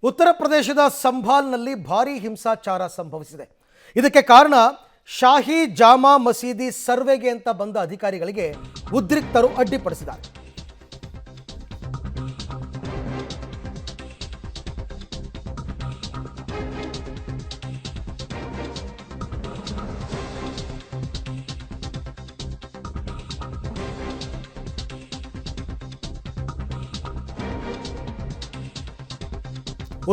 ಉತ್ತರ ಪ್ರದೇಶದ ಸಂಭಾಲ್ನಲ್ಲಿ ಭಾರೀ ಹಿಂಸಾಚಾರ ಸಂಭವಿಸಿದೆ. ಇದಕ್ಕೆ ಕಾರಣ ಶಾಹಿ ಜಾಮಾ ಮಸೀದಿ ಸರ್ವೆಗೆ ಅಂತ ಬಂದ ಅಧಿಕಾರಿಗಳಿಗೆ ಉದ್ರಿಕ್ತರು ಅಡ್ಡಿಪಡಿಸಿದ್ದಾರೆ.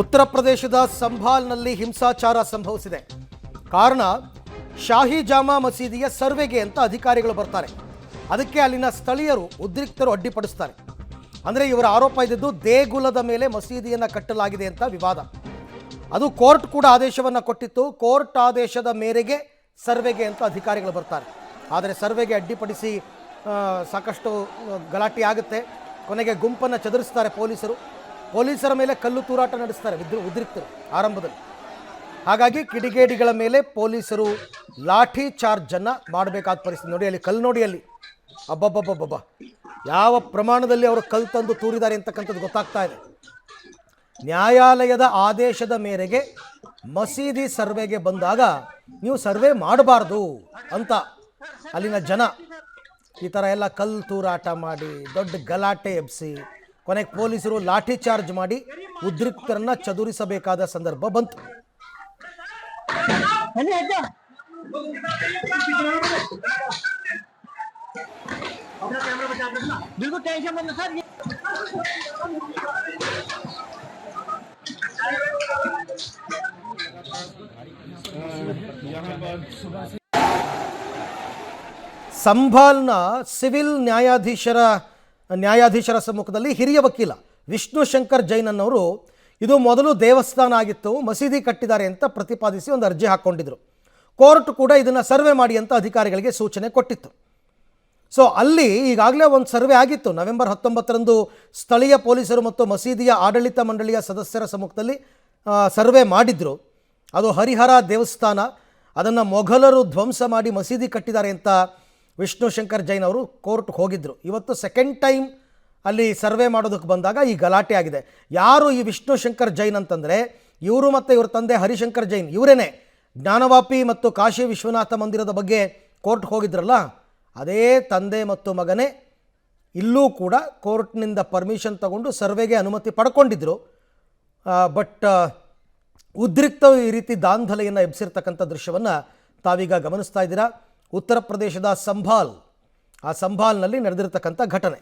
ಉತ್ತರ ಪ್ರದೇಶದ ಸಂಭಾಲ್ನಲ್ಲಿ ಹಿಂಸಾಚಾರ ಸಂಭವಿಸಿದೆ. ಕಾರಣ ಶಾಹಿ ಜಾಮಾ ಮಸೀದಿಯ ಸರ್ವೆಗೆ ಅಂತ ಅಧಿಕಾರಿಗಳು ಬರ್ತಾರೆ. ಅದಕ್ಕೆ ಅಲ್ಲಿನ ಸ್ಥಳೀಯರು ಉದ್ರಿಕ್ತರು ಅಡ್ಡಿಪಡಿಸ್ತಾರೆ. ಅಂದರೆ ಇವರ ಆರೋಪ ಇದ್ದಿದ್ದು ದೇಗುಲದ ಮೇಲೆ ಮಸೀದಿಯನ್ನು ಕಟ್ಟಲಾಗಿದೆ ಅಂತ ವಿವಾದ. ಅದು ಕೋರ್ಟ್ ಕೂಡ ಆದೇಶವನ್ನು ಕೊಟ್ಟಿತ್ತು. ಕೋರ್ಟ್ ಆದೇಶದ ಮೇರೆಗೆ ಸರ್ವೆಗೆ ಅಂತ ಅಧಿಕಾರಿಗಳು ಬರ್ತಾರೆ. ಆದರೆ ಸರ್ವೆಗೆ ಅಡ್ಡಿಪಡಿಸಿ ಸಾಕಷ್ಟು ಗಲಾಟೆ ಆಗುತ್ತೆ. ಕೊನೆಗೆ ಗುಂಪನ್ನು ಚದುರಿಸ್ತಾರೆ ಪೊಲೀಸರ ಮೇಲೆ ಕಲ್ಲು ತೂರಾಟ ನಡೆಸ್ತಾರೆ ಉದ್ರಿಕ್ತರು ಆರಂಭದಲ್ಲಿ. ಹಾಗಾಗಿ ಕಿಡಿಗೇಡಿಗಳ ಮೇಲೆ ಪೊಲೀಸರು ಲಾಠಿ ಚಾರ್ಜನ್ನು ಮಾಡಬೇಕಾದ ಪರಿಸ್ಥಿತಿ. ನೋಡಿ ಅಲ್ಲಿ ಕಲ್ಲು, ನೋಡಿ ಅಲ್ಲಿ ಅಬ್ಬಬ್ಬಬ್ಬಬ್ಬ ಯಾವ ಪ್ರಮಾಣದಲ್ಲಿ ಅವರು ಕಲ್ಲು ತಂದು ತೂರಿದ್ದಾರೆ ಅಂತಕ್ಕಂಥದ್ದು ಗೊತ್ತಾಗ್ತಾ ಇದೆ. ನ್ಯಾಯಾಲಯದ ಆದೇಶದ ಮೇರೆಗೆ ಮಸೀದಿ ಸರ್ವೆಗೆ ಬಂದಾಗ ನೀವು ಸರ್ವೆ ಮಾಡಬಾರ್ದು ಅಂತ ಅಲ್ಲಿನ ಜನ ಈ ಥರ ಎಲ್ಲ ಕಲ್ಲು ತೂರಾಟ ಮಾಡಿ ದೊಡ್ಡ ಗಲಾಟೆ ಎಬ್ಬಿಸಿ ಕೊನೆಗೆ ಪೊಲೀಸರು ಲಾಠಿ ಚಾರ್ಜ್ ಮಾಡಿ ಉದ್ರಿಕ್ತರನ್ನ ಚದುರಿಸಬೇಕಾದ ಸಂದರ್ಭ ಬಂತು. ಸಂಭಾಲ್ನ ಸಿವಿಲ್ ನ್ಯಾಯಾಧೀಶರ ಸಮ್ಮುಖದಲ್ಲಿ ಹಿರಿಯ ವಕೀಲ ವಿಷ್ಣು ಶಂಕರ್ ಜೈನ್ ಅನ್ನೋರು ಇದು ಮೊದಲು ದೇವಸ್ಥಾನ ಆಗಿತ್ತು, ಮಸೀದಿ ಕಟ್ಟಿದ್ದಾರೆ ಅಂತ ಪ್ರತಿಪಾದಿಸಿ ಒಂದು ಅರ್ಜಿ ಹಾಕ್ಕೊಂಡಿದ್ರು. ಕೋರ್ಟ್ ಕೂಡ ಇದನ್ನು ಸರ್ವೆ ಮಾಡಿ ಅಂತ ಅಧಿಕಾರಿಗಳಿಗೆ ಸೂಚನೆ ಕೊಟ್ಟಿತ್ತು. ಸೊ ಅಲ್ಲಿ ಈಗಾಗಲೇ ಒಂದು ಸರ್ವೆ ಆಗಿತ್ತು. ನವೆಂಬರ್ 19ರಂದು ಸ್ಥಳೀಯ ಪೊಲೀಸರು ಮತ್ತು ಮಸೀದಿಯ ಆಡಳಿತ ಮಂಡಳಿಯ ಸದಸ್ಯರ ಸಮ್ಮುಖದಲ್ಲಿ ಸರ್ವೆ ಮಾಡಿದ್ರು. ಅದು ಹರಿಹರ ದೇವಸ್ಥಾನ, ಅದನ್ನು ಮೊಘಲರು ಧ್ವಂಸ ಮಾಡಿ ಮಸೀದಿ ಕಟ್ಟಿದ್ದಾರೆ ಅಂತ ವಿಷ್ಣು ಶಂಕರ್ ಜೈನ್ ಅವರು ಕೋರ್ಟ್ಗೆ ಹೋಗಿದ್ದರು. ಇವತ್ತು ಸೆಕೆಂಡ್ ಟೈಮ್ ಅಲ್ಲಿ ಸರ್ವೆ ಮಾಡೋದಕ್ಕೆ ಬಂದಾಗ ಈ ಗಲಾಟೆ ಆಗಿದೆ. ಯಾರು ಈ ವಿಷ್ಣು ಶಂಕರ್ ಜೈನ್ ಅಂತಂದರೆ ಇವರು ಮತ್ತು ಇವ್ರ ತಂದೆ ಹರಿಶಂಕರ್ ಜೈನ್, ಇವರೇನೆ ಜ್ಞಾನವಾಪಿ ಮತ್ತು ಕಾಶಿ ವಿಶ್ವನಾಥ ಮಂದಿರದ ಬಗ್ಗೆ ಕೋರ್ಟ್ಗೆ ಹೋಗಿದ್ರಲ್ಲ, ಅದೇ ತಂದೆ ಮತ್ತು ಮಗನೇ ಇಲ್ಲೂ ಕೂಡ ಕೋರ್ಟ್ನಿಂದ ಪರ್ಮಿಷನ್ ತಗೊಂಡು ಸರ್ವೆಗೆ ಅನುಮತಿ ಪಡ್ಕೊಂಡಿದ್ದರು. ಬಟ್ ಉದ್ರಿಕ್ತ ಈ ರೀತಿ ದಾಂಧಲೆಯನ್ನು ಎಬ್ಸಿರ್ತಕ್ಕಂಥ ದೃಶ್ಯವನ್ನು ತಾವೀಗ ಗಮನಿಸ್ತಾ ಇದ್ದೀರಾ. ಉತ್ತರ ಪ್ರದೇಶದ ಸಂಭಾಲ್ನಲ್ಲಿ ನಡೆದಿರ್ತಕ್ಕಂಥ ಘಟನೆ.